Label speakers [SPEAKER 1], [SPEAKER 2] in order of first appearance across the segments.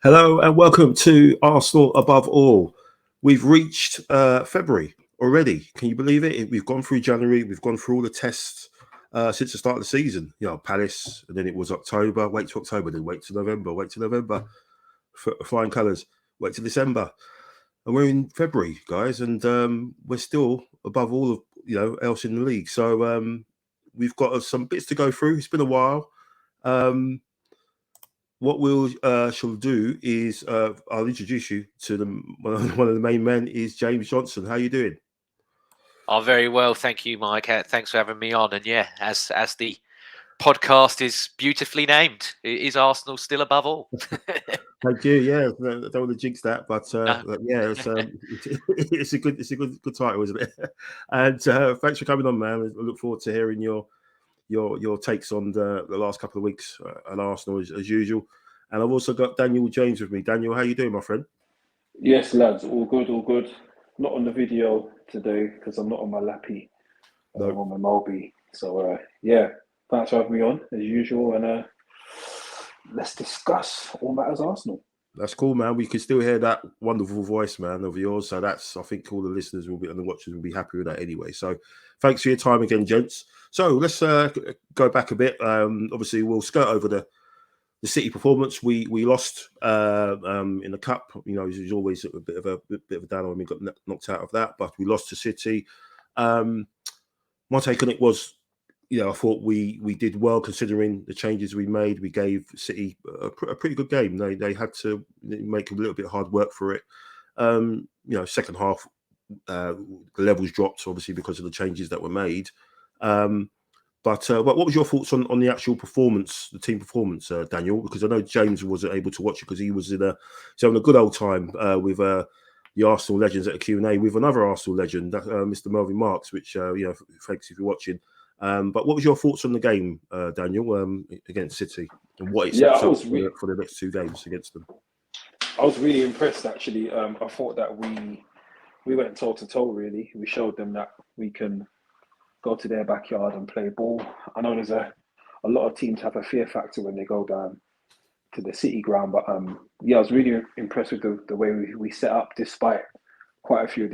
[SPEAKER 1] Hello and welcome to Arsenal Above All. We've reached February already. Can you believe it? We've gone through January. We've gone through all the tests since the start of the season. Palace, and then it was October. Wait to October, then wait to November. Wait to November. Flying colours. Wait to December, and we're in February, guys, and we're still above all of else in the league. So we've got some bits to go through. It's been a while. Um, what we'll shall do is I'll introduce you to one of the main men is James Johnstone. How you doing?
[SPEAKER 2] Oh, very well, thank you, Mike. Thanks for having me on. And yeah, as the podcast is beautifully named, is Arsenal still above all?
[SPEAKER 1] Thank you. Yeah, I don't want to jinx that, but
[SPEAKER 2] No.
[SPEAKER 1] yeah, it's a good title, isn't it? And thanks for coming on, man. I look forward to hearing your takes on the last couple of weeks on Arsenal as usual. And I've also got Daniel James with me. Daniel, how you doing, my friend?
[SPEAKER 3] Yes, lads, all good, all good. Not on the video today because I'm not on my lappy. I'm
[SPEAKER 1] No.
[SPEAKER 3] on my Moby. So yeah, thanks for having me on as usual, and let's discuss all matters Arsenal.
[SPEAKER 1] That's cool, man. We can still hear that wonderful voice, man, of yours. So I think all the listeners will be and the watchers will be happy with that anyway. So thanks for your time again, gents. So let's go back a bit. Obviously, we'll skirt over the City performance. We lost in the cup. There's always a bit of a downer when we got knocked out of that, but we lost to City. My take on it was, I thought we did well considering the changes we made. We gave City a pretty good game. They had to make a little bit of hard work for it. Second half, the levels dropped obviously because of the changes that were made. But what was your thoughts on the actual performance, the team performance, Daniel? Because I know James wasn't able to watch it because he's having a good old time with the Arsenal legends at a Q&A with another Arsenal legend, Mr. Melvin Marks, which, thanks if you're watching. But what was your thoughts on the game, Daniel, against City and what it sets up for the next two games against them?
[SPEAKER 3] I was really impressed, actually. I thought that we went toe to toe, really. We showed them that we can go to their backyard and play ball. I know there's a lot of teams have a fear factor when they go down to the City ground, but yeah, I was really impressed with the way we set up, despite quite a few of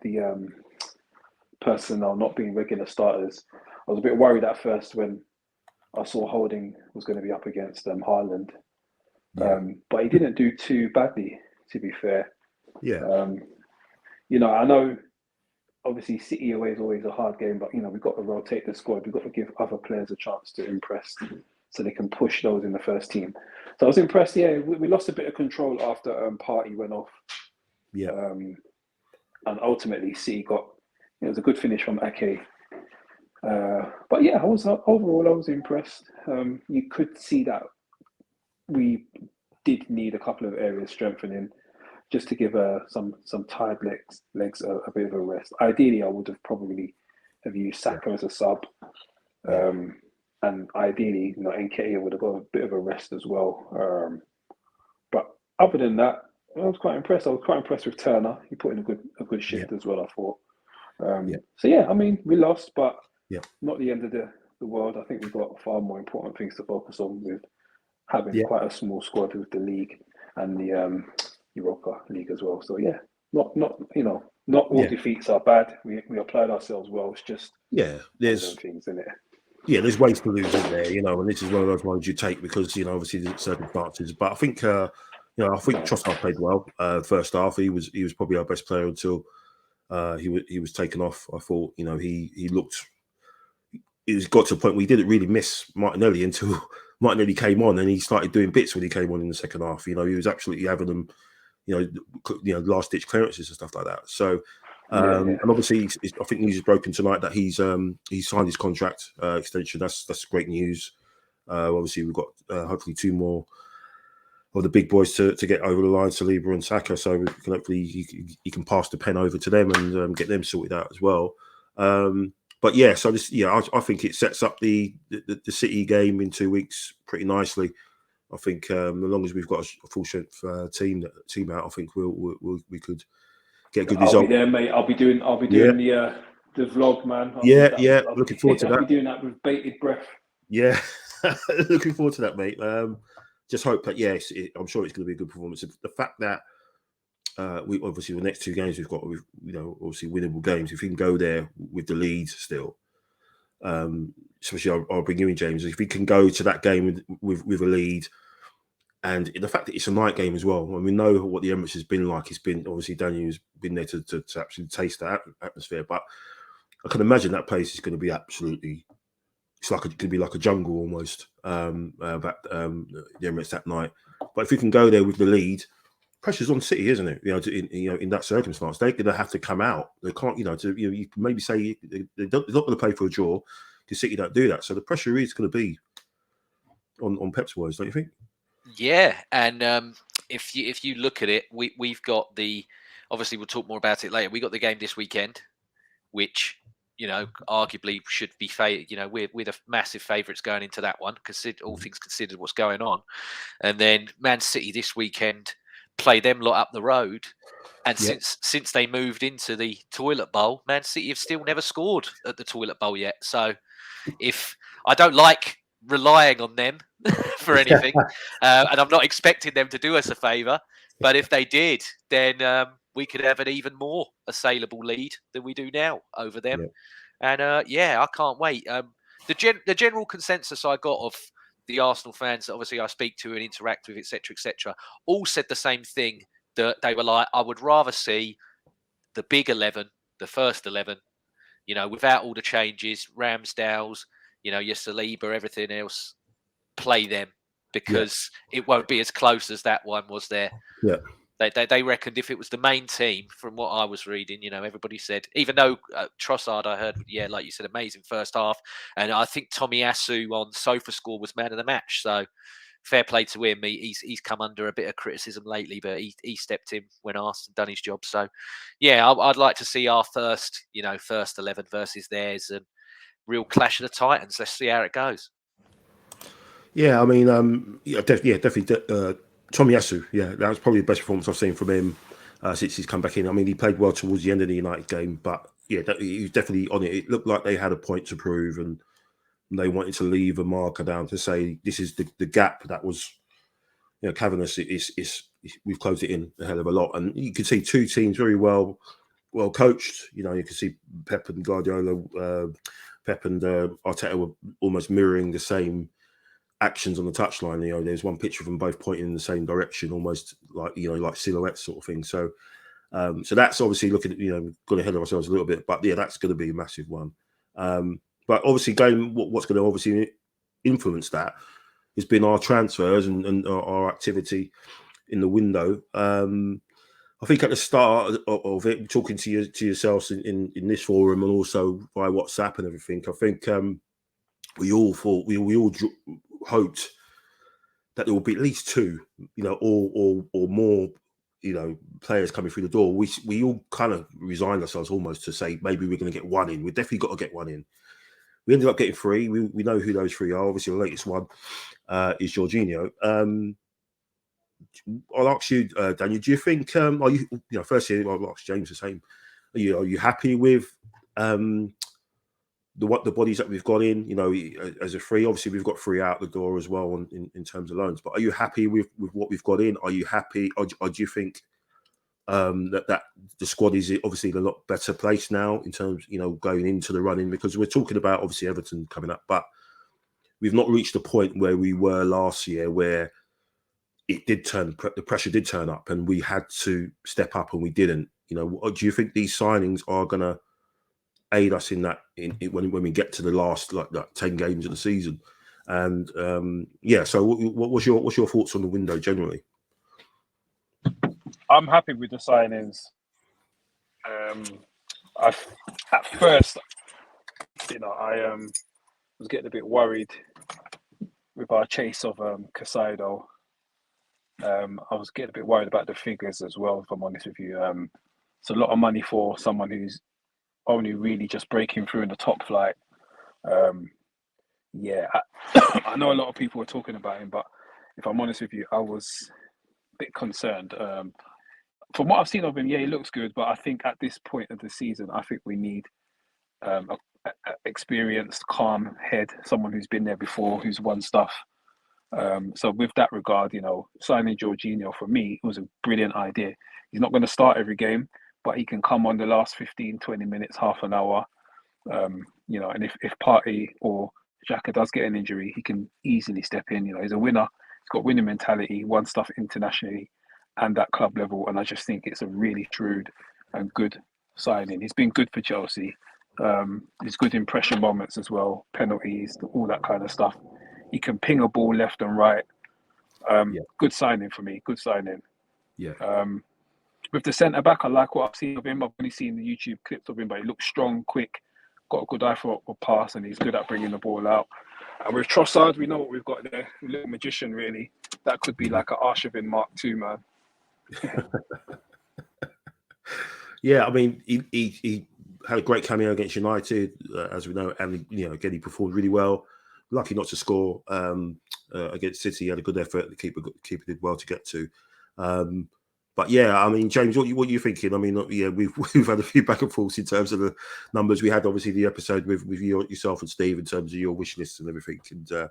[SPEAKER 3] the personnel not being regular starters. I was a bit worried at first when I saw Holding was going to be up against Haaland, but he didn't do too badly, to be fair.
[SPEAKER 1] Yeah.
[SPEAKER 3] I know obviously City away is always a hard game, but we've got to rotate the squad. We've got to give other players a chance to impress so they can push those in the first team. So I was impressed. Yeah, we lost a bit of control after Partey went off.
[SPEAKER 1] Yeah.
[SPEAKER 3] And ultimately City got it was a good finish from Ake. But yeah, overall I was impressed. You could see that we did need a couple of areas strengthening just to give some tired legs a bit of a rest. Ideally, I would have probably have used Saka as a sub, and ideally, Nketiah would have got a bit of a rest as well. But other than that, I was quite impressed. I was quite impressed with Turner. He put in a good shift as well, I thought. So yeah, I mean, we lost, but not the end of the world. I think we've got far more important things to focus on with having quite a small squad with the league and the Europa League as well. So yeah, not all defeats are bad. We applied ourselves well. It's just
[SPEAKER 1] there's
[SPEAKER 3] things in it.
[SPEAKER 1] Yeah, there's ways to lose it there, and this is one of those ones you take because obviously the circumstances. But I think I think Trossard played well first half. He was probably our best player until he was taken off. I thought he looked. It got to a point where he didn't really miss Martinelli until Martinelli came on, and he started doing bits when he came on in the second half. He was absolutely having them, last ditch clearances and stuff like that. So, and obviously, I think news is broken tonight that he's signed his contract extension. That's great news. Obviously, we've got hopefully two more of the big boys to get over the line, Saliba and Saka. So we can hopefully he can pass the pen over to them and get them sorted out as well. But yeah, so I think it sets up the City game in 2 weeks pretty nicely. I think as long as we've got a full strength team out, I think we could get a good result.
[SPEAKER 3] I'll be there, mate. I'll be doing the vlog, man.
[SPEAKER 1] Looking forward to that.
[SPEAKER 3] I'll be doing that with bated breath.
[SPEAKER 1] Yeah, looking forward to that, mate. just hope that I'm sure it's going to be a good performance. The fact that we obviously the next 2 games we've got, obviously winnable games. If we can go there with the lead still, especially I'll bring you in, James. If we can go to that game with a lead, and the fact that it's a night game as well, and we know what the Emirates has been like. It's been obviously Daniel's been there to absolutely taste that atmosphere, but I can imagine that place is going to be absolutely. It could be like a jungle almost. The Emirates that night, but if we can go there with the lead, pressure's on City, isn't it? In that circumstance, they're going to have to come out. They can't, you can maybe say they're not going to play for a draw because City don't do that. So the pressure is going to be on Pep's words, don't you think?
[SPEAKER 2] Yeah, and if you look at it, we've got obviously we'll talk more about it later. We got the game this weekend, which arguably should be we're the massive favourites going into that one, all things considered what's going on, and then Man City this weekend play them lot up the road, and since they moved into the toilet bowl, Man City have still never scored at the toilet bowl yet. So if I don't like relying on them for anything, and I'm not expecting them to do us a favour, but if they did, then we could have an even more assailable lead than we do now over them. And I can't wait. The general consensus I got of the Arsenal fans that obviously I speak to and interact with, etc., all said the same thing, that they were like, I would rather see the big 11, the first 11, without all the changes, Ramsdale's, your Saliba, everything else, play them, because it won't be as close as that one was there.
[SPEAKER 1] Yeah.
[SPEAKER 2] They reckoned if it was the main team, from what I was reading, everybody said, even though Trossard, I heard, like you said, amazing first half. And I think Tomiyasu on SofaScore was man of the match. So fair play to him. He's come under a bit of criticism lately, but he stepped in when asked and done his job. So, I'd like to see our first 11 versus theirs, and real clash of the Titans. Let's see how it goes.
[SPEAKER 1] Yeah, I mean, definitely. Tomiyasu, that was probably the best performance I've seen from him since he's come back in. I mean, he played well towards the end of the United game, but he was definitely on it. It looked like they had a point to prove, and they wanted to leave a marker down to say this is the gap that was, cavernous. We've closed it in a hell of a lot, and you could see 2 teams very well coached. You could see Pep and Guardiola, Pep and Arteta were almost mirroring the same actions on the touchline. There's one picture of them both pointing in the same direction, almost like like silhouettes sort of thing. So that's obviously looking at got ahead of ourselves a little bit, but that's going to be a massive one. But obviously, what's going to obviously influence that has been our transfers and our activity in the window. I think at the start of it, talking to yourselves in this forum and also via WhatsApp and everything, I think we all thought we all hoped that there will be at least 2, or more, players coming through the door. We all kind of resigned ourselves almost to say maybe we're going to get 1 in. We definitely got to get 1 in. We ended up getting 3. We know who those 3 are. Obviously, the latest one is Jorginho. I'll ask you, Daniel. Do you think? Are you? Firstly, I'll ask James the same. Are you happy with the bodies that we've got in, as a 3? Obviously, we've got 3 out the door as well in terms of loans. But are you happy with what we've got in? Are you happy, or do you think that the squad is obviously in a lot better place now in terms, going into the running? Because we're talking about obviously Everton coming up, but we've not reached the point where we were last year, where the pressure did turn up, and we had to step up, and we didn't. Do you think these signings are going to aid us in that when we get to the last like 10 games of the season? And so what's your thoughts on the window generally?
[SPEAKER 3] I'm happy with the signings. At first, I was getting a bit worried with our chase of Casado. I was getting a bit worried about the figures as well, if I'm honest with you. It's a lot of money for someone who's only really just breaking through in the top flight. I know a lot of people were talking about him, but if I'm honest with you, I was a bit concerned. From what I've seen of him, he looks good, but I think at this point of the season, I think we need a experienced, calm head, someone who's been there before, who's won stuff. So with that regard, signing Jorginho for me was a brilliant idea. He's not going to start every game, but he can come on the last 15, 20 minutes, half an hour. And if Partey or Xhaka does get an injury, he can easily step in. He's a winner. He's got winning mentality, won stuff internationally and at club level. And I just think it's a really shrewd and good signing. He's been good for Chelsea. He's good in pressure moments as well, penalties, all that kind of stuff. He can ping a ball left and right. Good signing for me. Good signing.
[SPEAKER 1] Yeah.
[SPEAKER 3] With the centre back, I like what I've seen of him. I've only seen the YouTube clips of him, but he looks strong, quick, got a good eye for a pass, and he's good at bringing the ball out. And with Trossard, we know what we've got there. A little magician, really. That could be like an Arshavin Mark II, man.
[SPEAKER 1] Yeah, I mean, he had a great cameo against United, as we know, and again he performed really well. Lucky not to score against City. He had a good effort. The keeper did well to get to. But yeah, I mean, James, what are you thinking? I mean, yeah, we've had a few back and forths in terms of the numbers. We had obviously the episode with yourself and Steve in terms of your wish lists and everything, and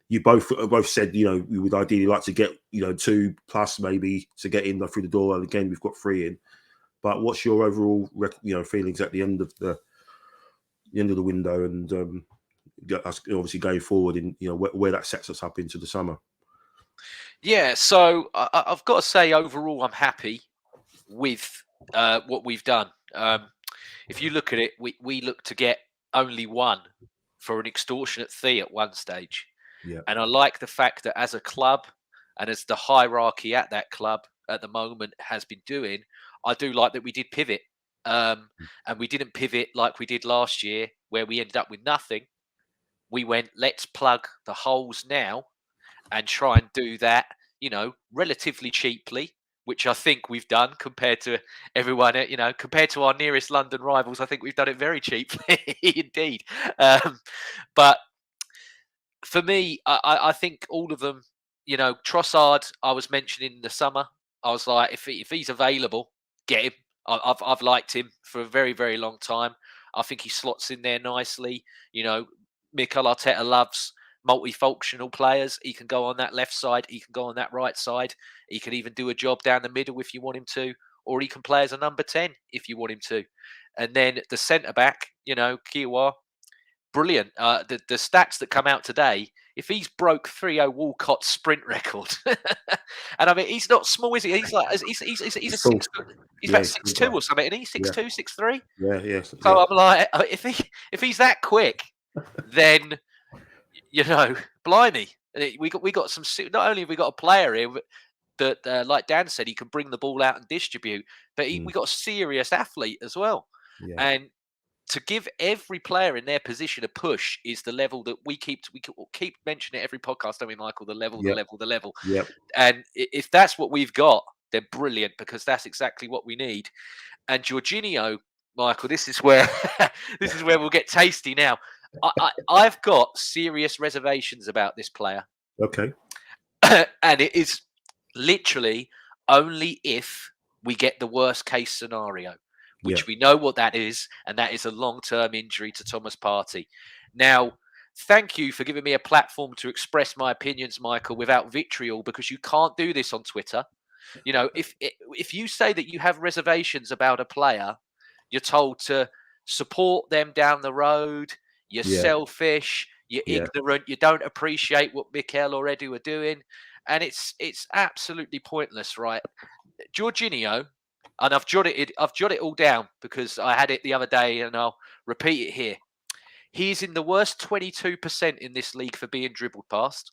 [SPEAKER 1] you both said we would ideally like to get 2+ maybe to get in through the door. And again, we've got 3 in. But what's your overall feelings at the end of the window and us obviously going forward in where that sets us up into the summer?
[SPEAKER 2] Yeah, so I've got to say, overall, I'm happy with what we've done. If you look at it, we look to get only 1 for an extortionate fee at one stage.
[SPEAKER 1] Yeah.
[SPEAKER 2] And I like the fact that as a club and as the hierarchy at that club at the moment has been doing, I do like that we did pivot. And we didn't pivot like we did last year, where we ended up with nothing. We went, let's plug the holes now and try and do that, relatively cheaply, which I think we've done compared to everyone, compared to our nearest London rivals. I think we've done it very cheaply indeed. But for me, I think all of them, Trossard, I was mentioning in the summer. I was like, if he's available, get him. I've liked him for a very, very long time. I think he slots in there nicely. Mikel Arteta loves multifunctional players. He can go on that left side. He can go on that right side. He can even do a job down the middle if you want him to, or he can play as a number 10 if you want him to. And then the centre back, Kiwa, brilliant. The stats that come out today, if he's broke 3-0 Walcott's sprint record, and I mean he's not small, is he? He's like he's a 6 foot, he's about 6'2" or something, and he's 6'2", 6'3".
[SPEAKER 1] Yeah.
[SPEAKER 2] So I'm like, if he's that quick, then blimey, we got some. Not only have we got a player here that, like Dan said, he can bring the ball out and distribute, but we got a serious athlete as well.
[SPEAKER 1] Yeah.
[SPEAKER 2] And to give every player in their position a push is the level that we keep mentioning it every podcast, don't we, Michael? The level.
[SPEAKER 1] Yep.
[SPEAKER 2] And if that's what we've got, they're brilliant, because that's exactly what we need. And Jorginho, Michael, this is where we'll get tasty now. I've got serious reservations about this player.
[SPEAKER 1] Okay.
[SPEAKER 2] And it is literally only if we get the worst case scenario, which we know what that is, and that is a long-term injury to Thomas Partey. Now, thank you for giving me a platform to express my opinions, Michael, without vitriol, because you can't do this on Twitter. If you say that you have reservations about a player, you're told to support them down the road. You're selfish. You're ignorant. You don't appreciate what Mikel or Edu are doing, and it's absolutely pointless, right? Jorginho, and I've jotted it all down because I had it the other day, and I'll repeat it here. He's in the worst 22% in this league for being dribbled past.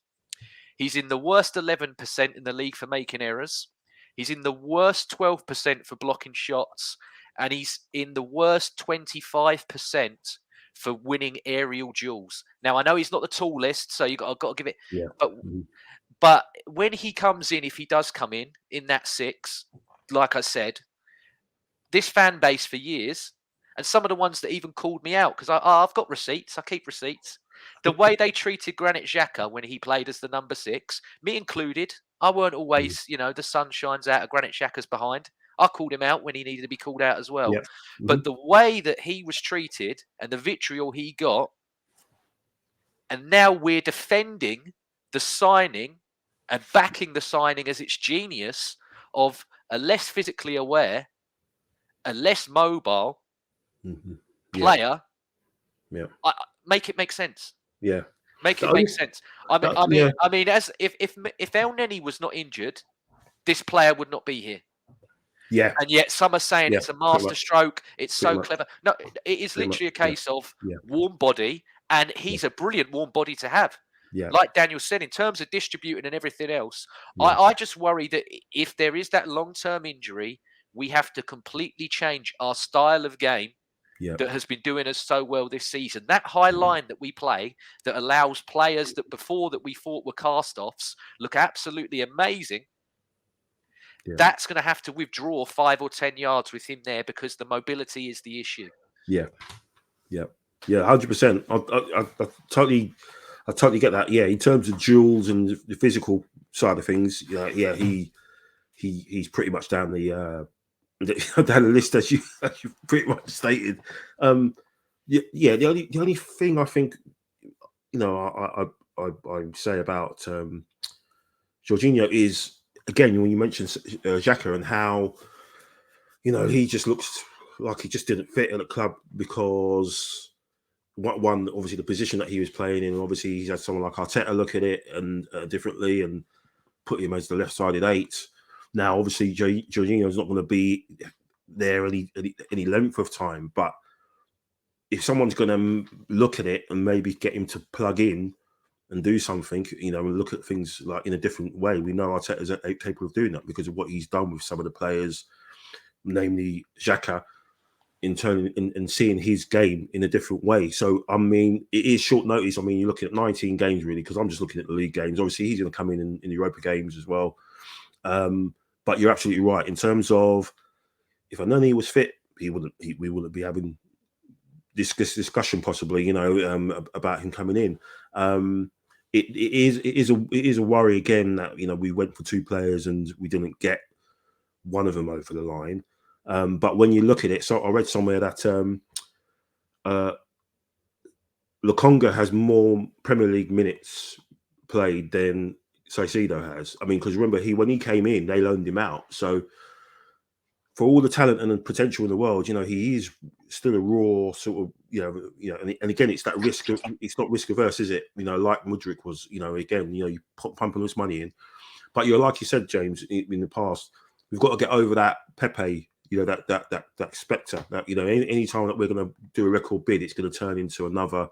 [SPEAKER 2] He's in the worst 11% in the league for making errors. He's in the worst 12% for blocking shots, and he's in the worst 25% for winning aerial duels. Now, I know he's not the tallest, so you've got to give it.
[SPEAKER 1] Yeah.
[SPEAKER 2] But when he comes in, if he does come in that 6, like I said, this fan base for years, and some of the ones that even called me out, because I've got receipts, I keep receipts. The way they treated Granit Xhaka when he played as the number 6, me included, I weren't always, the sun shines out of Granit Xhaka's behind. I called him out when he needed to be called out as well.
[SPEAKER 1] Yeah.
[SPEAKER 2] But the way that he was treated and the vitriol he got, and now we're defending the signing and backing the signing as its genius of a less physically aware, a less mobile player.
[SPEAKER 1] Yeah.
[SPEAKER 2] Make it make sense.
[SPEAKER 1] Yeah.
[SPEAKER 2] Make it make sense. I mean, as if El Neni was not injured, this player would not be here.
[SPEAKER 1] Yeah.
[SPEAKER 2] And yet some are saying it's a master stroke. It's so clever. No, it is literally a case of warm body, and he's a brilliant warm body to have.
[SPEAKER 1] Yeah.
[SPEAKER 2] Like Daniel said, in terms of distributing and everything else, I just worry that if there is that long-term injury, we have to completely change our style of game that has been doing us so well this season. That high line that we play that allows players that before that we thought were cast-offs look absolutely amazing. That's going to have to withdraw 5 or 10 yards with him there because the mobility is the issue.
[SPEAKER 1] Yeah, 100%. I totally get that. Yeah, in terms of duels and the physical side of things, he's pretty much down the list as you pretty much stated. The only thing I think, I say about Jorginho is, again, when you mentioned Xhaka and how, he just looks like he just didn't fit at the club because one, obviously the position that he was playing in, obviously he's had someone like Arteta look at it and differently and put him as the left-sided 8. Now, obviously, Jorginho is not going to be there any length of time, but if someone's going to look at it and maybe get him to plug in and do something, and look at things like in a different way, we know Arteta is capable of doing that because of what he's done with some of the players, namely Xhaka, in turning and seeing his game in a different way. So, I mean, it is short notice. I mean, you're looking at 19 games, really, because I'm just looking at the league games. Obviously, he's going to come in the Europa games as well. But you're absolutely right. In terms of if Anani was fit, we wouldn't be having this discussion possibly, about him coming in. It is a worry again that we went for 2 players and we didn't get one of them over the line. But when you look at it, so I read somewhere that Lokonga has more Premier League minutes played than Caicedo has. I mean, because remember, when he came in, they loaned him out. So for all the talent and the potential in the world, he is still a raw sort of, and again, it's that risk. It's not risk averse, is it? Like Mudryk was. Again, you pump all this money in, but like you said, James, in the past, we've got to get over that Pepe. That spectre. That any time that we're going to do a record bid, it's going to turn into another,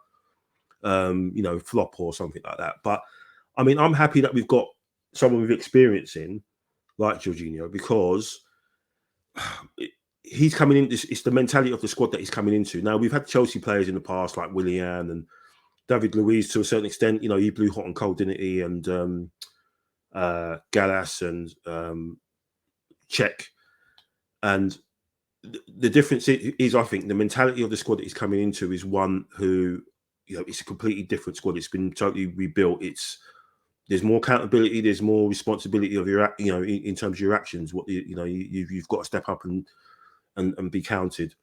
[SPEAKER 1] flop or something like that. But I mean, I'm happy that we've got someone with experience in, like Jorginho, because he's coming in. It's the mentality of the squad that he's coming into. Now, we've had Chelsea players in the past, like Willian and David Luiz, to a certain extent. He blew hot and cold, didn't he? And Gallas and Czech. And the difference is, I think, the mentality of the squad that he's coming into is one who, it's a completely different squad. It's been totally rebuilt. There's more accountability. There's more responsibility of your, in terms of your actions. What you've got to step up and be counted.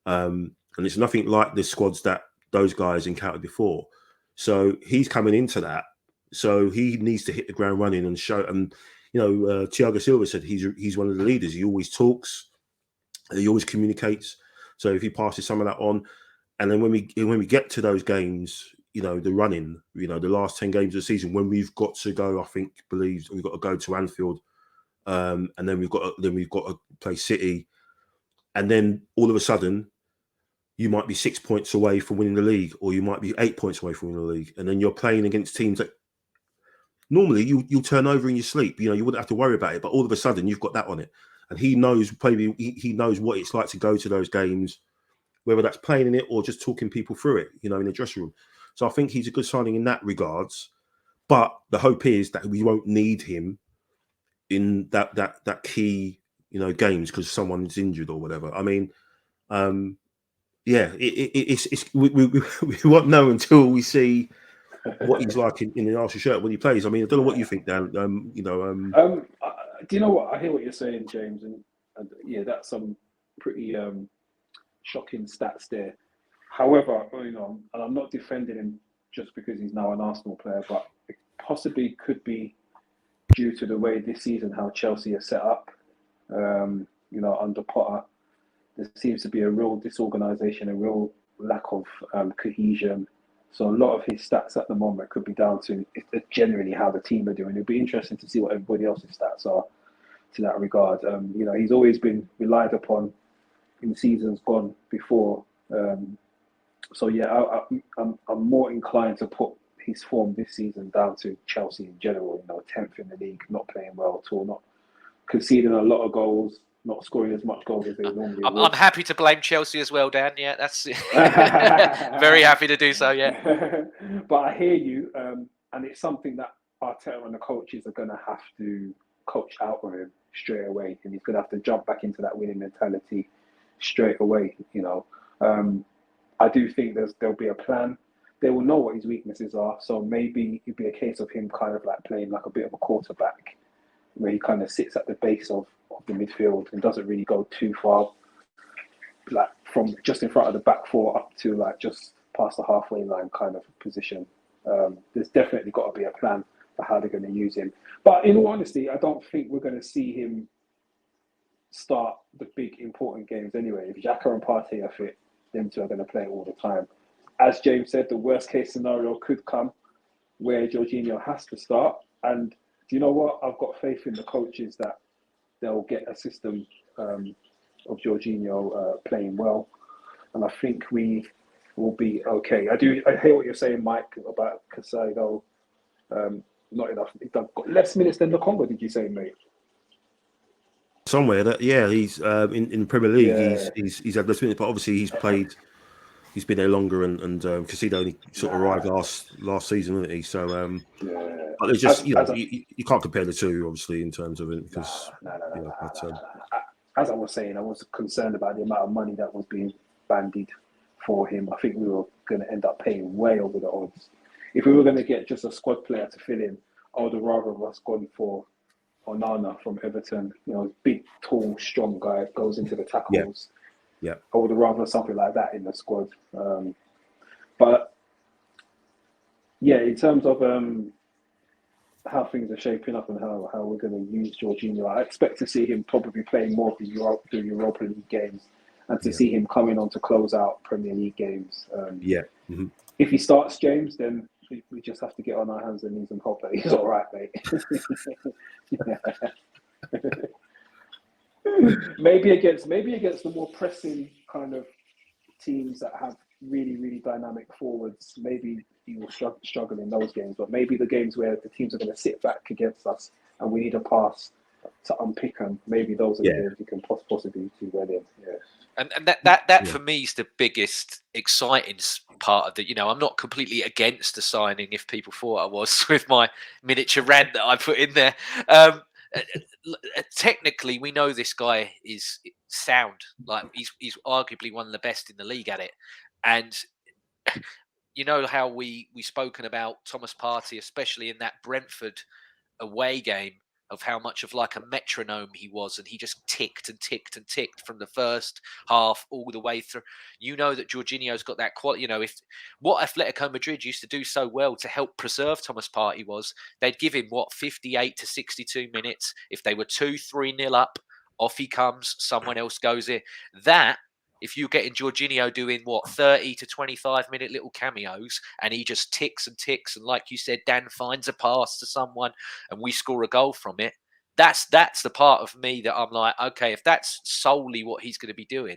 [SPEAKER 1] And it's nothing like the squads that those guys encountered before. So he's coming into that. So he needs to hit the ground running and show. And Thiago Silva said he's one of the leaders. He always talks. He always communicates. So if he passes some of that on, and then when we get to those games, the running, the last 10 games of the season, when we've got to go, we've got to go to Anfield, and then we've got to play City, and then all of a sudden, you might be 6 points away from winning the league, or you might be 8 points away from winning the league, and then you're playing against teams that normally you'll turn over in your sleep. You wouldn't have to worry about it, but all of a sudden you've got that on it. And he knows he knows what it's like to go to those games, whether that's playing in it or just talking people through it, in the dressing room. So I think he's a good signing in that regards. But the hope is that we won't need him in that key, games because someone's injured or whatever. I mean, it's we won't know until we see what he's like in the Arsenal shirt when he plays. I mean, I don't know what you think, Dan.
[SPEAKER 3] Do you know what? I hear what you're saying, James, and that's some pretty shocking stats there. However, and I'm not defending him just because he's now an Arsenal player, but possibly could be due to the way this season how Chelsea are set up. Under Potter, there seems to be a real disorganisation, a real lack of cohesion. So a lot of his stats at the moment could be down to generally how the team are doing. It'd be interesting to see what everybody else's stats are to that regard. He's always been relied upon in seasons gone before. I'm more inclined to put his form this season down to Chelsea in general. 10th in the league, not playing well at all, not conceding a lot of goals, not scoring as much goals as they normally would.
[SPEAKER 2] I'm happy to blame Chelsea as well, Dan. Yeah, that's very happy to do so. Yeah,
[SPEAKER 3] but I hear you, and it's something that Arteta and the coaches are going to have to coach out of him straight away, and he's going to have to jump back into that winning mentality straight away. I do think there'll be a plan. They will know what his weaknesses are, so maybe it'd be a case of him kind of like playing like a bit of a quarterback, where he kind of sits at the base of the midfield and doesn't really go too far, like from just in front of the back four up to like just past the halfway line kind of position. There's definitely got to be a plan for how they're going to use him. But in all honesty, I don't think we're going to see him start the big important games anyway. If Xhaka and Partey are fit, them two are going to play all the time. As James said, the worst case scenario could come where Jorginho has to start. And do you know what? I've got faith in the coaches that they'll get a system of Jorginho playing well. And I think we will be okay. I hear what you're saying, Mike, about Casado. Not enough. He's got less minutes than the Congo, did you say, mate?
[SPEAKER 1] Somewhere that, yeah, he's in the Premier League. He's had less minutes, but obviously he's played. He's been there longer, and Casado only sort of arrived last season, didn't he? So, but it's just you can't compare the two, obviously, in terms of it, because
[SPEAKER 3] as I was saying, I was concerned about the amount of money that was being bandied for him. I think we were going to end up paying way over the odds. If we were going to get just a squad player to fill in, I would have rather of us gone for Onana from Everton. Big, tall, strong guy, goes into the tackles. Yeah. I would have rather something like that in the squad. But yeah, in terms of how things are shaping up and how we're going to use Jorginho, I expect to see him probably playing more of the Europa League games and to see him coming on to close out Premier League games. If he starts, James, then we just have to get on our hands and knees and hope that he's all right, mate. Maybe against the more pressing kind of teams that have really, really dynamic forwards, maybe he will struggle in those games. But maybe the games where the teams are going to sit back against us and we need a pass to unpick them, maybe those are the games we can possibly do well in. Yeah.
[SPEAKER 2] And that for me is the biggest exciting part of the. I'm not completely against the signing. If people thought I was with my miniature rant that I put in there. Technically, we know this guy is sound. Like he's arguably one of the best in the league at it. And you know how we spoken about Thomas Partey, especially in that Brentford away game, of how much of like a metronome he was, and he just ticked and ticked and ticked from the first half all the way through. You know that Jorginho's got that quality. If what Atletico Madrid used to do so well to help preserve Thomas Partey was they'd give him 58 to 62 minutes. If they were 2-3-0 up, off he comes. Someone else goes in. That. If you're getting Jorginho doing 30 to 25 minute little cameos and he just ticks and ticks, and like you said, Dan finds a pass to someone and we score a goal from it, that's the part of me that I'm like, okay, if that's solely what he's going to be doing,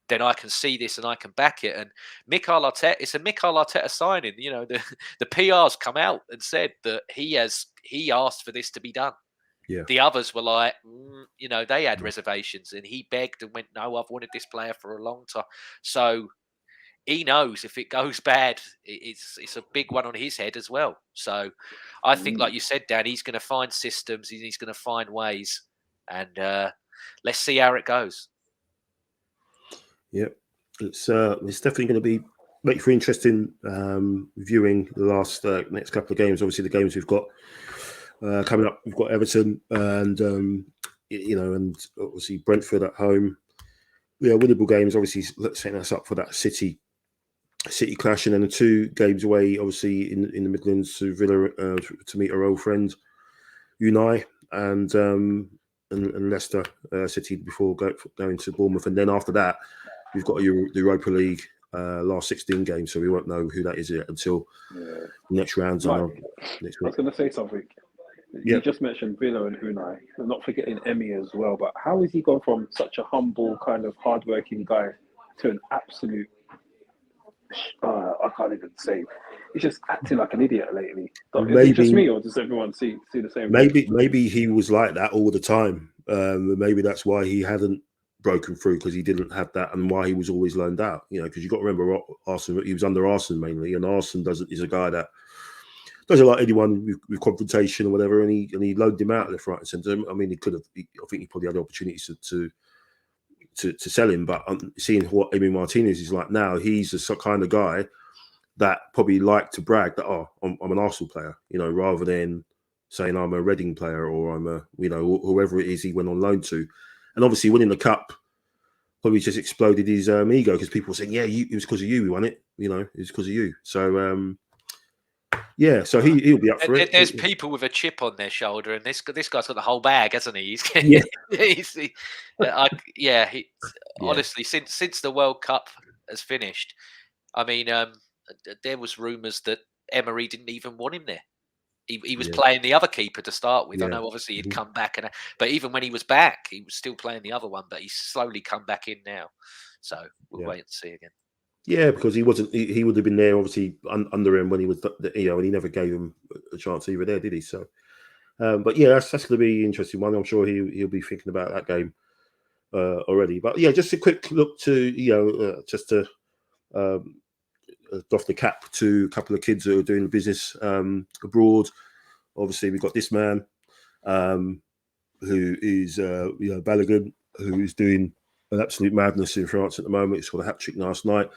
[SPEAKER 2] then I can see this and I can back it. And Mikel Arteta, it's a Mikel Arteta signing. The PR's come out and said that he asked for this to be done.
[SPEAKER 1] Yeah.
[SPEAKER 2] The others were like, they had reservations, and he begged and went, no, I've wanted this player for a long time. So he knows if it goes bad, it's a big one on his head as well. So I think, like you said, Dan, he's going to find systems, he's going to find ways, and let's see how it goes.
[SPEAKER 1] Yeah, it's definitely going to make for interesting viewing the last next couple of games. Obviously, the games we've got coming up, we've got Everton and and obviously Brentford at home. Yeah, winnable games. Obviously, setting us up for that City City clash, and then the 2 games away, obviously in the Midlands to Villa to meet our old friend Unai and Leicester City before going to Bournemouth, and then after that we've got the Europa League last 16 games, so we won't know who that is yet until next round's on next
[SPEAKER 3] week. I was going to say something. You just mentioned Villa and Unai, and not forgetting Emi as well. But how has he gone from such a humble, kind of hardworking guy to an absolute? I can't even say. He's just acting like an idiot lately. Is it just me, or does everyone see the same?
[SPEAKER 1] Maybe he was like that all the time. Maybe that's why he hadn't broken through, because he didn't have that, and why he was always loaned out. Because you got to remember, Arsene, he was under Arsene mainly, and Arsene is a guy that doesn't like anyone with confrontation or whatever, and he loaned him out left, right, and centre. I mean, I think he probably had opportunities to sell him, but seeing what Emi Martinez is like now, he's the kind of guy that probably like to brag that I'm an Arsenal player, rather than saying I'm a Reading player or I'm a whoever it is he went on loan to. And obviously winning the cup probably just exploded his ego, because people were saying, it was because of you we won it, it was because of you. So so he'll be up for it.
[SPEAKER 2] There's people with a chip on their shoulder, and this guy's got the whole bag, hasn't he? Honestly, since the World Cup has finished, I mean, there was rumours that Emery didn't even want him there. He was playing the other keeper to start with. I know, obviously, he'd come back, but even when he was back, he was still playing the other one. But he's slowly come back in now, so we'll wait and see again.
[SPEAKER 1] Yeah, because he wasn't. He would have been there, obviously, under him when he was, and he never gave him a chance either there, did he? So, but that's going to be an interesting one. I'm sure he'll be thinking about that game already. But just a quick look to just to doff the cap to a couple of kids who are doing the business abroad. Obviously, we've got this man who is Balogun, who is doing an absolute madness in France at the moment. He scored a hat-trick last night.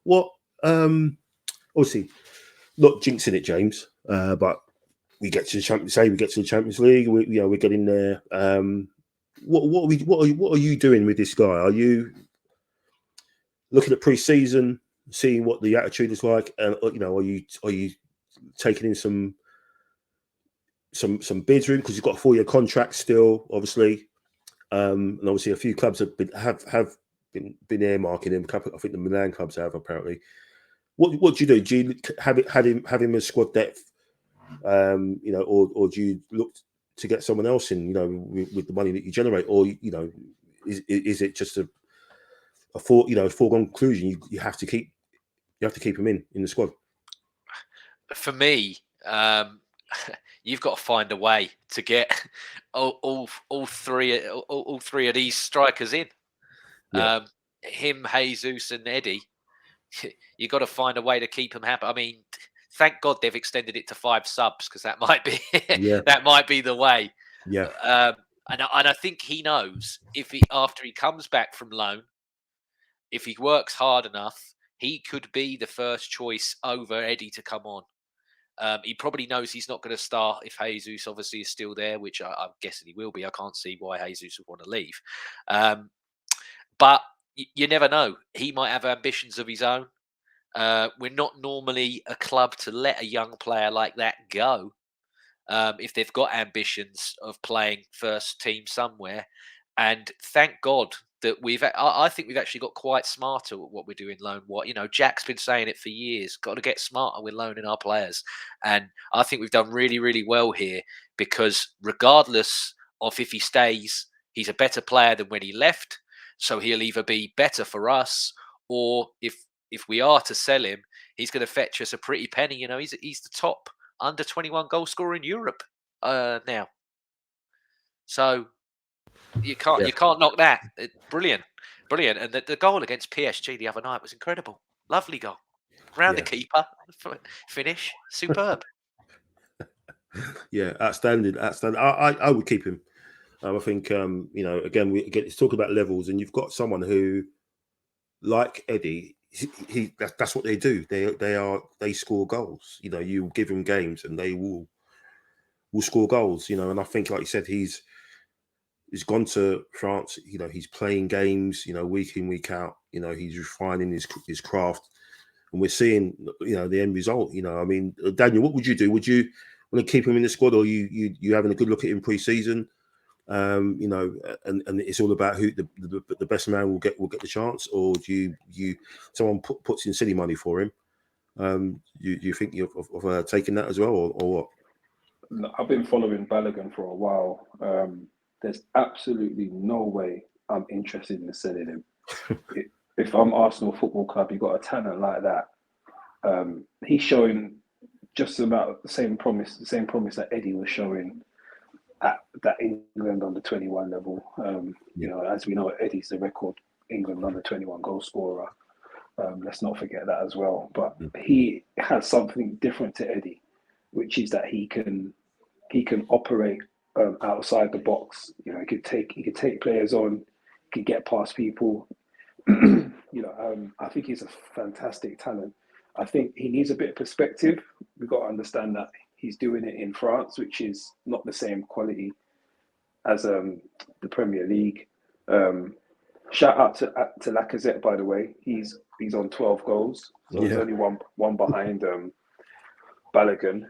[SPEAKER 1] What obviously not jinxing it, James, but we get to the Champions League. We're getting there. What are you doing with this guy? Are you looking at pre-season, seeing what the attitude is like, and are you taking in some bids room, because he's got a 4-year contract still, obviously, and obviously a few clubs have been earmarking him. I think the Milan clubs have, apparently. What do you do? Do you have him as squad depth, or do you look to get someone else in, with the money that you generate, or is it just a foregone conclusion? You have to keep him in the squad.
[SPEAKER 2] For me, you've got to find a way to get all three of these strikers in. Him, Jesus, and Eddie. You got to find a way to keep them happy. I mean, thank God they've extended it to 5 subs, because that might be that might be the way.
[SPEAKER 1] Yeah.
[SPEAKER 2] And I think he knows, after he comes back from loan, if he works hard enough, he could be the first choice over Eddie to come on. He probably knows he's not going to start if Jesus obviously is still there, which I'm guessing he will be. I can't see why Jesus would want to leave. But you never know. He might have ambitions of his own. We're not normally a club to let a young player like that go if they've got ambitions of playing first team somewhere. And thank God that I think we've actually got quite smarter at what we're doing loan. Jack's been saying it for years. Got to get smarter with loaning our players. And I think we've done really, really well here, because regardless of if he stays, he's a better player than when he left. So he'll either be better for us, or if we are to sell him, he's going to fetch us a pretty penny. He's the top under 21 goal scorer in Europe now. So you can't knock that. Brilliant. And the goal against PSG the other night was incredible. Lovely goal. Round the keeper, finish, superb.
[SPEAKER 1] Outstanding. I would keep him. I think again it's talking about levels, and you've got someone who, like Eddie, that's what they do. They score goals. You give them games and they will score goals. And I think, like you said, he's gone to France. He's playing games. Week in, week out. He's refining his craft. and we're seeing, the end result. I mean, Daniel, what would you do? Would you want to keep him in the squad, or you having a good look at him pre-season? And it's all about who the best man will get the chance, or do you someone puts in silly money for him? You think of taking that as well, or what?
[SPEAKER 3] I've been following Balogun for a while. There's absolutely no way I'm interested in selling him. If I'm Arsenal Football Club, you got a talent like that. He's showing just about the same promise that Eddie was showing at that England under 21 level. As we know, Eddie's the record England under 21 goal scorer. Let's not forget that as well. But he has something different to Eddie, which is that he can operate outside the box. He could take players on, he could get past people. I think he's a fantastic talent. I think he needs a bit of perspective. We've got to understand that he's doing it in France, which is not the same quality as the Premier League. Shout out to Lacazette, by the way. He's on 12 goals, so there's only one behind Balogun.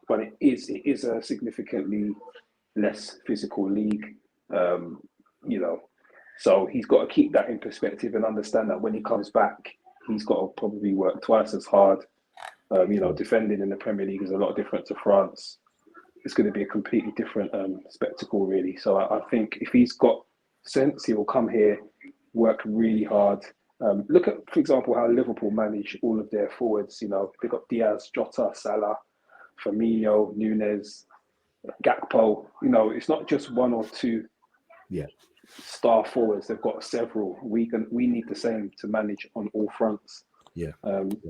[SPEAKER 3] But it is a significantly less physical league. So he's got to keep that in perspective and understand that when he comes back, he's got to probably work twice as hard. Defending in the Premier League is a lot different to France. It's going to be a completely different spectacle, really. So I think if he's got sense, he will come here, work really hard. Look at, for example, how Liverpool manage all of their forwards. They've got Diaz, Jota, Salah, Firmino, Nunes, Gakpo. It's not just one or two star forwards. They've got several. We need the same to manage on all fronts.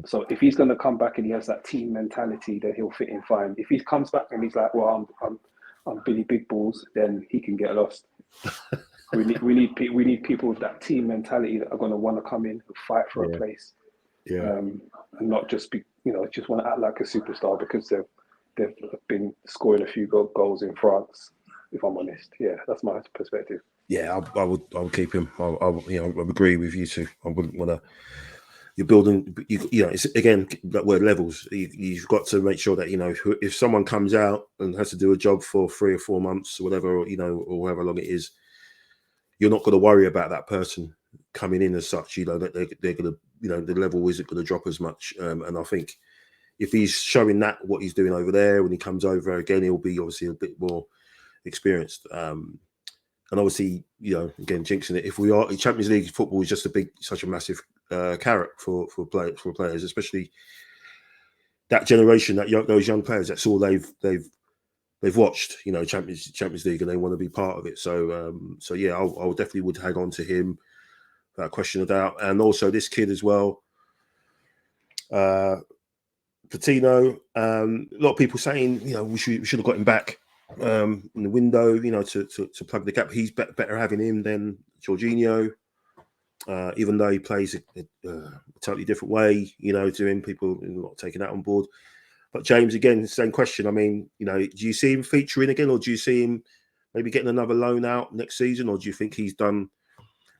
[SPEAKER 3] So if he's going to come back and he has that team mentality, then he'll fit in fine. If he comes back and he's like, well, I'm Billy Big Balls, then he can get lost. we need people with that team mentality that are going to want to come in and fight for a place, and not just just want to act like a superstar because they've been scoring a few goals in France. If I'm honest, that's my perspective.
[SPEAKER 1] Yeah, I would keep him. I agree with you too. I wouldn't want to. You're building, it's again that word levels. You've got to make sure that if someone comes out and has to do a job for 3 or 4 months or whatever, or however long it is, you're not going to worry about that person coming in as such. That they're going to, the level isn't going to drop as much. And I think if he's showing that what he's doing over there, when he comes over again, he'll be obviously a bit more experienced. And obviously, again, jinxing it. If we are Champions League football is just such a massive carrot for players, especially that generation, those young players. That's all they've watched, Champions League, and they want to be part of it. So I definitely would hang on to him, without question of doubt. And also this kid as well, Patino. A lot of people saying, we should have got him back in the window, to plug the gap. He's better having him than Jorginho, even though he plays a totally different way, to him. People are not taking that on board. But James, again, same question. I mean, do you see him featuring again, or do you see him maybe getting another loan out next season, or do you think he's done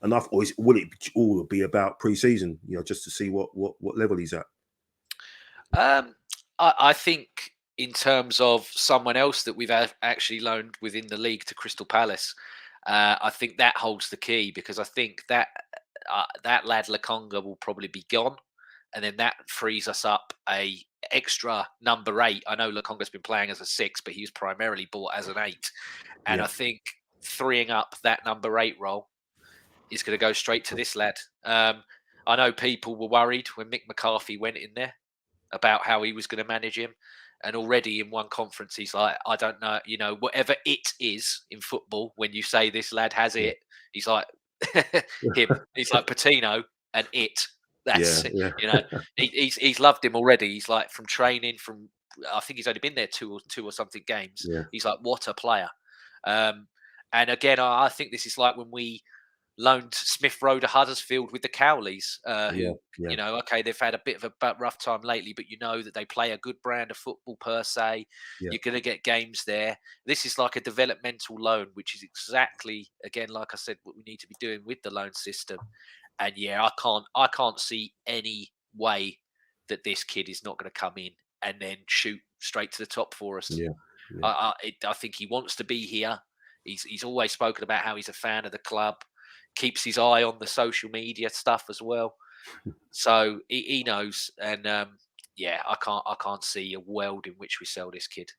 [SPEAKER 1] enough, or will it all be about pre-season, just to see what level he's at?
[SPEAKER 2] I think in terms of someone else that we've actually loaned within the league to Crystal Palace, I think that holds the key, because I think that lad Lokonga will probably be gone, and then that frees us up a extra number 8. I know Lokonga's been playing as a 6, but he was primarily bought as an 8, and I think freeing up that number 8 role is going to go straight to this lad. I know people were worried when Mick McCarthy went in there about how he was going to manage him. And already in one conference, he's like, I don't know, whatever it is in football, when you say this lad has it, he's like, him. He's like Patino and it. That's he's loved him already. He's like, from training, I think he's only been there two or something games. He's like, what a player. And again, I think this is like when we loaned Smith Rowe to Huddersfield with the Cowleys, who, okay, they've had a bit of a rough time lately, but that they play a good brand of football per se. You're going to get games there. This is like a developmental loan, which is exactly, again, like I said, what we need to be doing with the loan system. And I can't see any way that this kid is not going to come in and then shoot straight to the top for us.
[SPEAKER 1] Yeah.
[SPEAKER 2] I think he wants to be here. He's always spoken about how he's a fan of the club, keeps his eye on the social media stuff as well. So he knows, and I can't see a world in which we sell this kid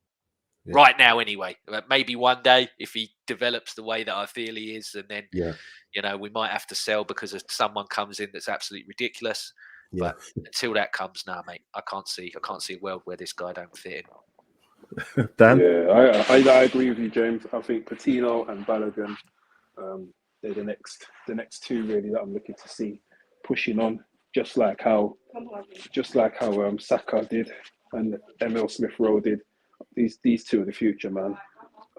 [SPEAKER 2] right now. Anyway, maybe one day if he develops the way that I feel he is, and then we might have to sell because of someone comes in that's absolutely ridiculous.
[SPEAKER 1] Yeah.
[SPEAKER 2] But until that comes, now, mate, I can't see a world where this guy don't fit in.
[SPEAKER 1] Dan?
[SPEAKER 3] Yeah, I agree with you, James. I think Patino and Balogun, they're the next two really that I'm looking to see pushing on, just like how Saka did and Emil Smith Rowe did. These two are the future, man.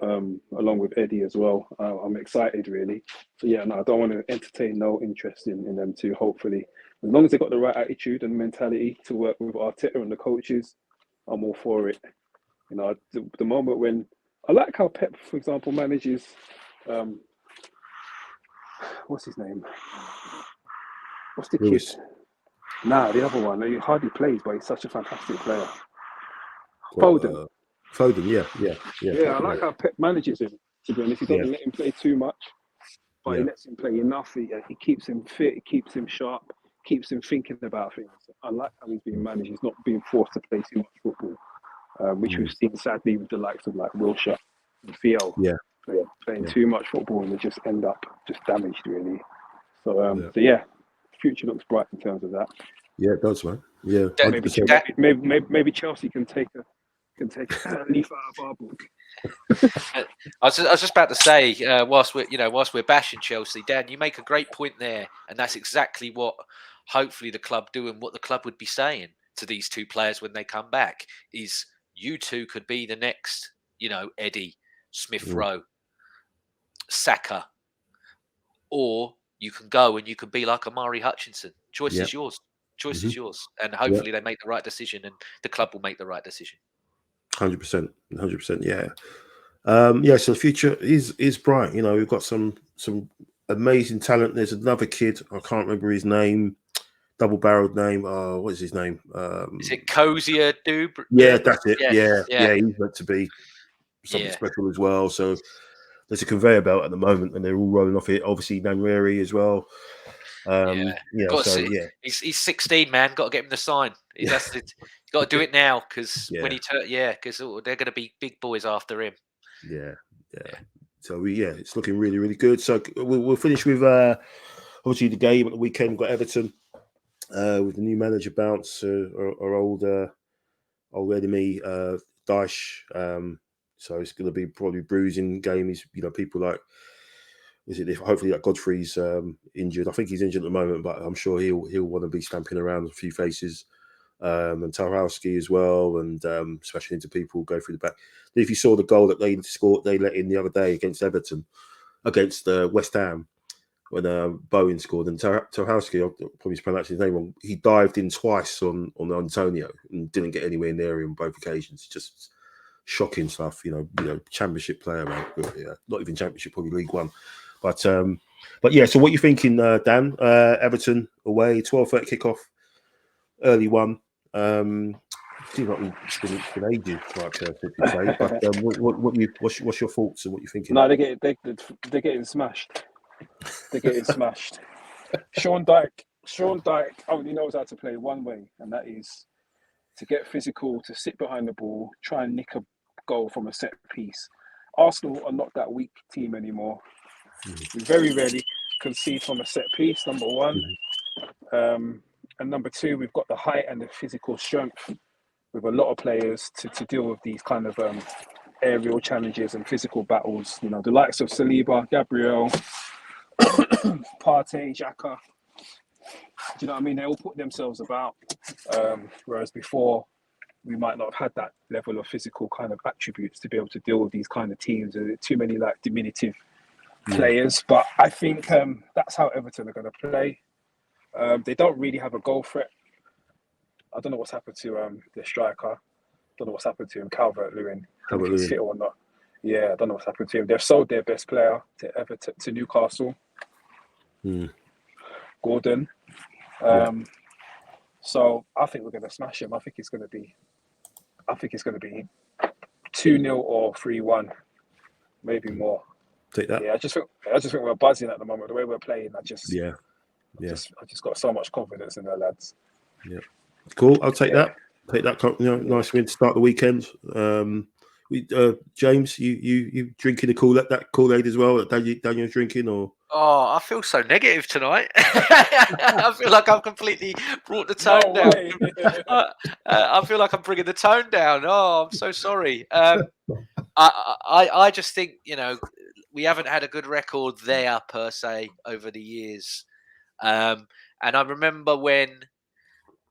[SPEAKER 3] Along with Eddie as well. I'm excited really. So I don't want to entertain no interest in them two. Hopefully, as long as they got the right attitude and mentality to work with Arteta and the coaches, I'm all for it. The moment when I like how Pep, for example, manages. What's his name? What's the
[SPEAKER 1] Lewis.
[SPEAKER 3] kid? Nah, the other one. He hardly plays, but he's such a fantastic player. Foden.
[SPEAKER 1] Foden, yeah.
[SPEAKER 3] I like how Pep manages him. To be honest, he doesn't let him play too much, but he lets him play enough. He keeps him fit, he keeps him sharp, keeps him thinking about things. I like how he's being managed. He's not being forced to play too much football, which we've seen sadly with the likes of like Wilshere and Theo. Playing too much football and they just end up just damaged really. So future looks bright in terms of that.
[SPEAKER 1] Yeah, it does, man. Yeah,
[SPEAKER 3] maybe Chelsea can take a leaf out of our book.
[SPEAKER 2] I was just about to say, whilst we're bashing Chelsea, Dan, you make a great point there, and that's exactly what hopefully the club do, and what the club would be saying to these two players when they come back is, you two could be the next, Eddie, Smith Rowe, Saka, or you can go and you can be like Amari Hutchinson. Choice is yours. Choice is yours, and hopefully they make the right decision, and the club will make the right decision.
[SPEAKER 1] 100%, yeah. So the future is bright. We've got some amazing talent. There's another kid, I can't remember his name, double-barreled name. What is his name?
[SPEAKER 2] Is it Cozier Dub?
[SPEAKER 1] Yeah, that's it. Yeah, he's meant to be something special as well. So there's a conveyor belt at the moment, and they're all rolling off it. Obviously, Nanreri as well.
[SPEAKER 2] He's 16, man. Got to get him the sign. He's got to do it now because when he because they're going to be big boys after him. Yeah.
[SPEAKER 1] So it's looking really, really good. So we'll finish with obviously the game at the weekend. We've got Everton with the new manager bounce, our old enemy Dyche. So it's going to be probably bruising game. He's people like. Hopefully that Godfrey's injured. I think he's injured at the moment, but I'm sure he'll want to be stamping around a few faces. And Tarkowski as well, and smashing into people, go through the back. If you saw the goal that they let in the other day against Everton, against West Ham, when Bowen scored, and Tarkowski, I'll probably pronounce his name wrong, he dived in twice on Antonio and didn't get anywhere near him on both occasions. Just shocking stuff, Championship player, man. Not even Championship, probably League One. But so what are you thinking, Dan? Everton away, 12:30 kickoff, early one. Seems like it's been ages, but what's your thoughts and what you thinking?
[SPEAKER 3] No, they're getting smashed. They're getting smashed. Sean Dyche only knows how to play one way, and that is to get physical, to sit behind the ball, try and nick a goal from a set piece. Arsenal are not that weak team anymore. We very rarely concede from a set piece, number one. And number two, we've got the height and the physical strength with a lot of players to deal with these kind of aerial challenges and physical battles. The likes of Saliba, Gabriel, Partey, Xhaka. Do you know what I mean? They all put themselves about. Whereas before, we might not have had that level of physical kind of attributes to be able to deal with these kind of teams. Too many like diminutive players, but I think that's how Everton are going to play. They don't really have a goal threat. I don't know what's happened to the striker. Don't know what's happened to him, Calvert-Lewin. If he's fit or not. Yeah, I don't know what's happened to him. They've sold their best player to Everton, to Newcastle. Gordon. So I think we're going to smash him. I think it's going to be 2-0 or 3-1, maybe more.
[SPEAKER 1] Take that.
[SPEAKER 3] Yeah, I just think we're buzzing at the moment. The way we're playing, I just got so much confidence in the lads.
[SPEAKER 1] Yeah, cool. I'll take that. Take that. Nice win to start the weekend. James, you drinking that Kool-Aid as well that Daniel's drinking, or?
[SPEAKER 2] Oh, I feel so negative tonight. I feel like I've completely brought the tone down. I feel like I'm bringing the tone down. Oh, I'm so sorry. I just think, we haven't had a good record there per se over the years. And I remember when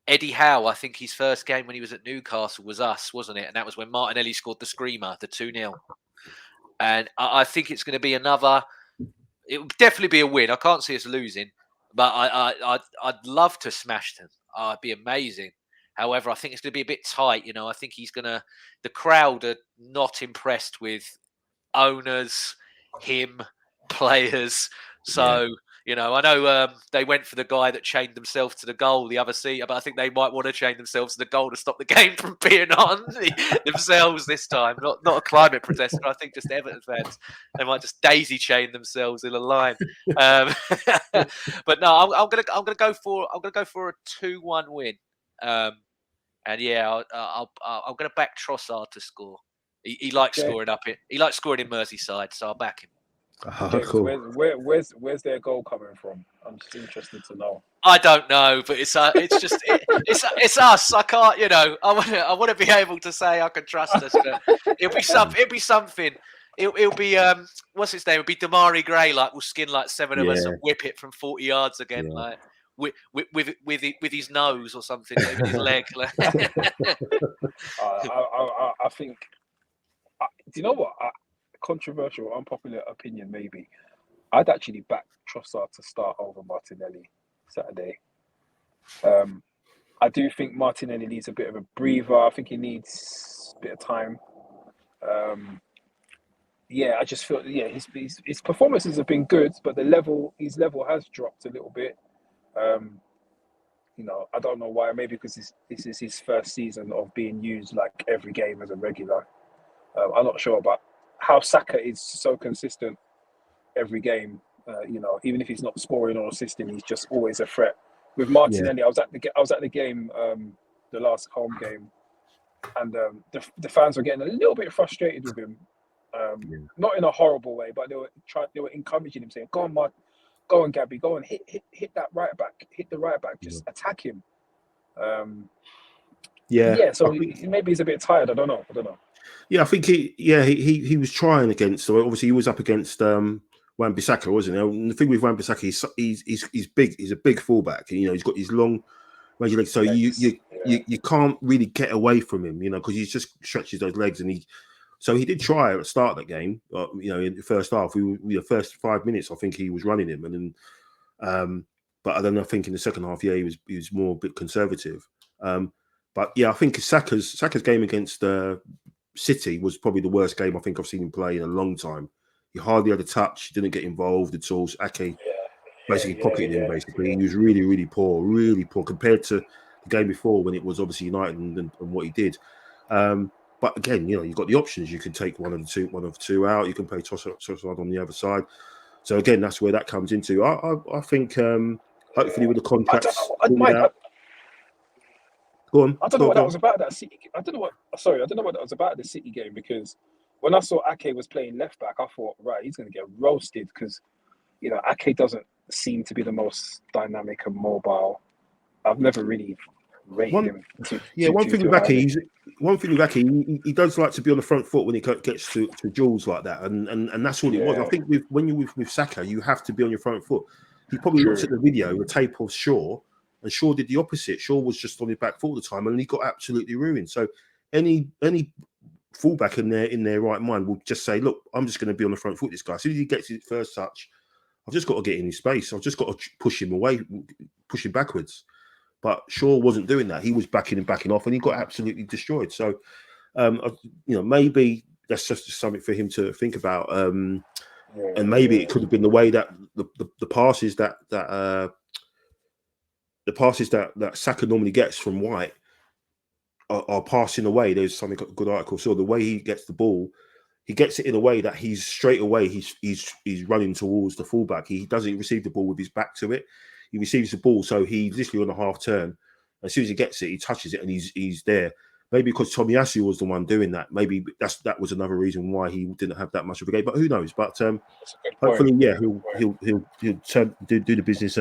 [SPEAKER 2] Eddie Howe, I think his first game when he was at Newcastle was us, wasn't it? And that was when Martinelli scored the screamer, the 2-0. And I think it's going to be another. It would definitely be a win. I can't see us losing, but I'd love to smash them. It'd be amazing. However, I think it's going to be a bit tight. I think the crowd are not impressed with owners, him, players. So, I know they went for the guy that chained themselves to the goal the other seat, but I think they might want to chain themselves to the goal to stop the game from being on themselves this time. Not a climate protester. I think just Everton fans. They might just daisy chain themselves in a line. But no, I'm gonna go for a 2-1 win. And yeah, I'm gonna back Trossard to score. He likes scoring up it. He likes scoring in Merseyside, so I'll back him.
[SPEAKER 3] James,
[SPEAKER 1] Cool.
[SPEAKER 3] where's their goal coming from? I'm just interested to know.
[SPEAKER 2] I don't know, but it's us. I can't, I want to be able to say I can trust us. But it'll be something. It'll be what's his name? It'll be Damari Gray. Like we'll skin like 7 of us and whip it from 40 yards again, like with his nose or something, with his leg.
[SPEAKER 3] I think. Do you know what? Controversial, unpopular opinion, maybe. I'd actually back Trossard to start over Martinelli Saturday. I do think Martinelli needs a bit of a breather. I think he needs a bit of time. I just feel his performances have been good, but his level has dropped a little bit. I don't know why. Maybe because this is his first season of being used like every game as a regular. I'm not sure about how Saka is so consistent every game. Even if he's not scoring or assisting, he's just always a threat. With Martinelli, I was at the game, the last home game, and the fans were getting a little bit frustrated with him. Not in a horrible way, but they were encouraging him, saying, "Go on, Mark, go on, Gabby, go on, hit that right back, hit the right back, just attack him." So maybe he's a bit tired. I don't know.
[SPEAKER 1] Yeah, I think he was trying against. So obviously he was up against Wan-Bissaka, wasn't he? And the thing with Wan-Bissaka, he's big. He's a big fullback. He's got his long range of legs. So you can't really get away from him. Because he just stretches those legs, and he did try at the start of that game. In the first half, the first 5 minutes, I think he was running him, and then but then I think in the second half, he was more a bit conservative. But yeah, I think Saka's game against City was probably the worst game I think I've seen him play in a long time. He hardly had a touch. He didn't get involved at all. Ake basically pocketed him. Basically, he was really, really poor compared to the game before when it was obviously United and what he did. But again, you've got the options. You can take one of the two out. You can play Trossard on the other side. So again, that's where that comes into. I think hopefully with the contracts. Go on.
[SPEAKER 3] I don't know what that was about that City. I don't know what that was about the City game, because when I saw Ake was playing left back, I thought, right, he's going to get roasted because Ake doesn't seem to be the most dynamic and mobile. I've never really rated him. One thing
[SPEAKER 1] with Ake, he does like to be on the front foot when he gets to duels like that, and that's all it was. I think when you're with Saka, you have to be on your front foot. He probably looked at the video, the tape of Shaw. And Shaw did the opposite. Shaw was just on his back foot all the time, and he got absolutely ruined. So any fullback in their right mind will just say, "Look, I'm just going to be on the front foot. This guy, as soon as he gets his first touch, I've just got to get in his space. I've just got to push him away, push him backwards." But Shaw wasn't doing that. He was backing off, and he got absolutely destroyed. So, maybe that's just something for him to think about. And maybe it could have been the way that the passes that the passes that Saka normally gets from White are passing away. There's something good article. So the way he gets the ball, he gets it in a way that he's straight away he's running towards the fullback. He doesn't receive the ball with his back to it. He receives the ball, so he's literally on a half turn. As soon as he gets it, he touches it and he's there. Maybe because Tomiyasu was the one doing that. Maybe that was another reason why he didn't have that much of a game. But who knows? But hopefully, he'll do the business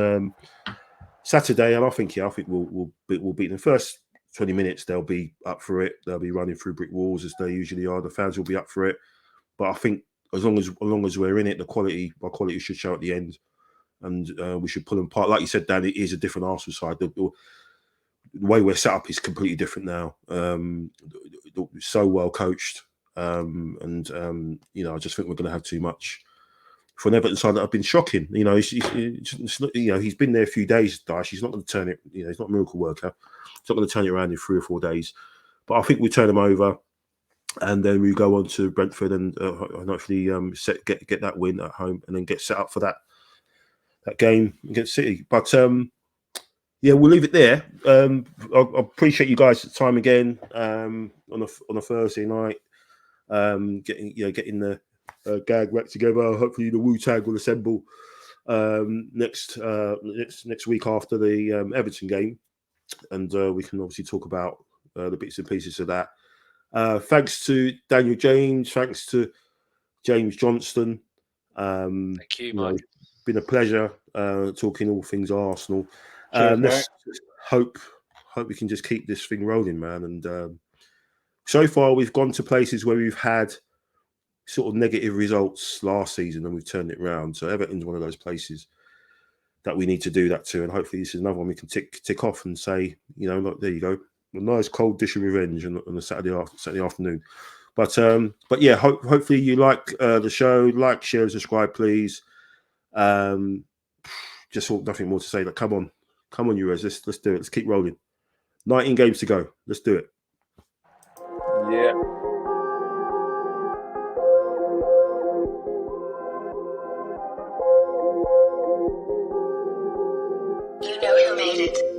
[SPEAKER 1] Saturday, and I think we'll beat them. First 20 minutes, they'll be up for it. They'll be running through brick walls as they usually are. The fans will be up for it. But I think as long as we're in it, our quality should show at the end, and we should pull them apart. Like you said, Dan, it is a different Arsenal side. The way we're set up is completely different now. So well coached, and I just think we're going to have too much. For an Everton side that have been shocking, it's not, he's been there a few days, Daesh. He's not going to turn it. He's not a miracle worker. He's not going to turn it around in 3 or 4 days. But I think we turn them over, and then we go on to Brentford and hopefully get that win at home, and then get set up for that game against City. But we'll leave it there. I appreciate you guys' time again on a Thursday night. Getting the gag back together. Hopefully the Wu-Tang will assemble next week after the Everton game, and we can obviously talk about the bits and pieces of that. Thanks to Daniel James. Thanks to James Johnstone.
[SPEAKER 2] Thank you, Mike.
[SPEAKER 1] It's been a pleasure talking all things Arsenal.
[SPEAKER 3] Cheers,
[SPEAKER 1] let's hope we can just keep this thing rolling, man. And so far, we've gone to places where we've had sort of negative results last season, and we've turned it around. So Everton's one of those places that we need to do that to, and hopefully this is another one we can tick off and say, look, there you go, a nice cold dish of revenge on a Saturday afternoon. But yeah, hopefully you like the show. Like, share, and subscribe, please. Just nothing more to say. Like, come on, you guys. Let's do it. Let's keep rolling. 19 games to go. Let's do it.
[SPEAKER 3] Yeah.
[SPEAKER 4] You know who made it.